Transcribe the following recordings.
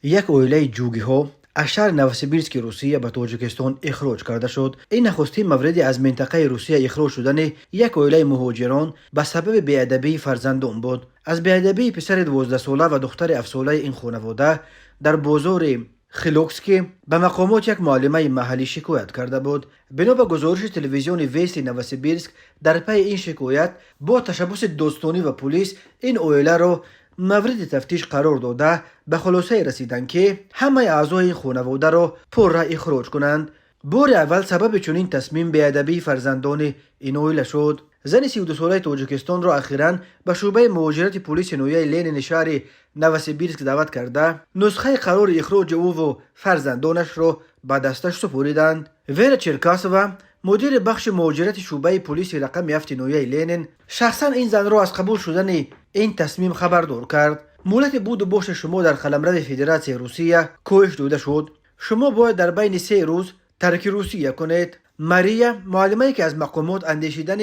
یک اویله جوگی ها از شهر نوسیبیرسک روسیه به تاجیکستان اخراج کرده شد. این نخستین مورد از منطقه روسیه اخراج شدن یک اویله مهاجران به سبب بیادبی فرزندان بود. از بیادبی پسر 12 ساله و دختر 7 ساله این خانواده در بازار خیلوکسکی به مقامات یک معلمه محلی شکایت کرده بود. بنا به گزارش تلویزیون ویست نوسیبیرسک، در پی این شکایت با تشبث دوستانی و پلیس این اویله را مورد تفتیش قرار داده به خلاصه رسیدند که همه اعضای این خانواده را پر اخراج کنند. بار اول سبب چنین تصمیم بیادبی فرزندان این اویله شد. زن 32 ساله تاجیکستان را اخیراً به شعبه مهاجرت پلیس نویه لینین شهر نوسیبیرسک دعوت کرده نسخه قرار اخراج او و فرزندانش را به دستش سپردند. ویرا چرکاسووا، مدیر بخش مهاجرت شعبه پلیس رقم 7 نویه لینین، شخصا این زن را از قبول شدن این تصمیم خبردار کرد. مولت بود و باش شما در قلمرو فدراسیون روسیه کاهش داده شد. شما باید در بین 3 روز ترک روسیه کنید. ماریا، معلمه‌ای که از مقامات اندیشیدن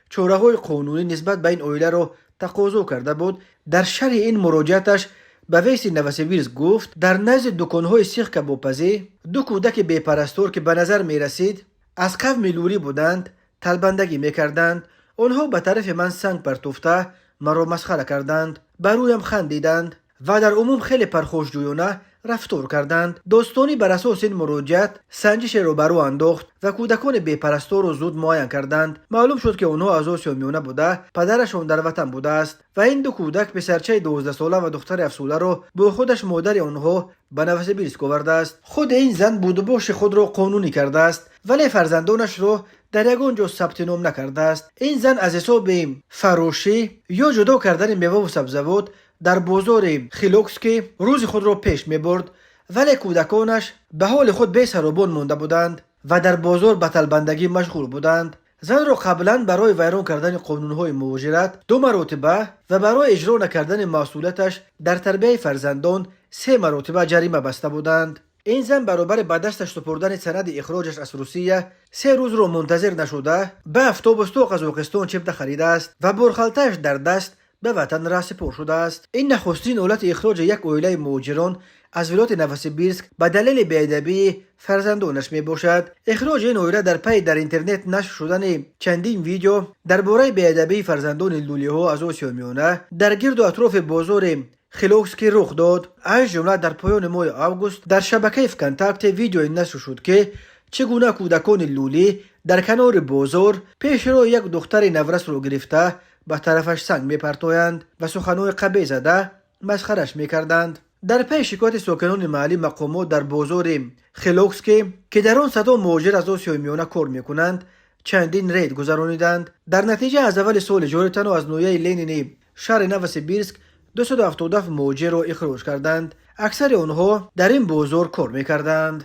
چاره‌های قانونی نسبت به این اویله را تقاضا کرده بود، در شرح این مراجعتش به ویست نوسیبیرسک گفت در نزد دکان‌های سیخ کبابپزی 2 کودک بی‌پرستار که به نظر می رسید از قوم لوری بودند طلبندگی میکردند. آنها به طرف من سنگ پرتافته مرا مسخره کردند، بر رویم خندیدند و در عموم خیلی پرخاشجویانه رفتار کردند. دوستانی بر اساس این مراجعت سنجش را بر او انداخت و کودکان بی‌پرستار را زود معاین کردند. معلوم شد که آنها از آسیا میانه بوده، پدرشان در وطن بوده است و این 2 کودک پسرچه 12 ساله و دختر 7 ساله را با خودش مادر آنها به نوسیبیرسک آورده است. خود این زن بود و باش خود را قانونی کرده است ولی فرزندانش را در یگان جا ثبت نام نکرده است. این زن از حساب فروشی یا جدا کردن میوه و سبزیجات در بازار خیلوکسکی روز خود را پیش می برد ولی کودکانش به حال خود بی سر و بن مانده بودند و در بازار به طلبندگی مشغول بودند. زن را قبلا برای ویران کردن قانونهای مهاجرت 2 مرتبه و برای اجرا نکردن مسئولیتش در تربیت فرزندان 3 مرتبه جریمه بسته بودند. این زن برابر به دستش سپردن سند اخراجش از روسیه 3 روز رو منتظر نشده به اتوبوس تا قزاقستان چپته خریده است و برخالتش در دست به وطن را سپر شده است. این نخستین حالت اخراج یک اویله مهاجران از ولایت نوسیبیرسک به دلیل بیادبی فرزندانش می باشد. اخراج این اویله در پی در اینترنت نشر شدن چندین ویدیو درباره بیادبی فرزندان لولی ها از آسیا میانه در گرد و اطراف بازار خیلوکسکی رخ داد. از جمله در پایان ماه آگوست در شبکه فکنتاکت ویدیویی نشر شد که چگونه کودکان لولی در کنار بازار پیش رو یک دختر نورس رو گرفته به طرفش سنگ میپرتایند و سخنهای قبیح زده مسخرش میکردند. در پی شکایت ساکنان محلی، مقامات در بازار خیلوکسکی که در آن صدا مهاجر از آسیا میانه کار میکنند چندین رید گذرانیدند. در نتیجه از اول سال جاری تنها از نویه لینین شهر نوسیبیرسک 277 مهاجر را اخراج کردند. اکثر آنها در این بازار کار میکردند.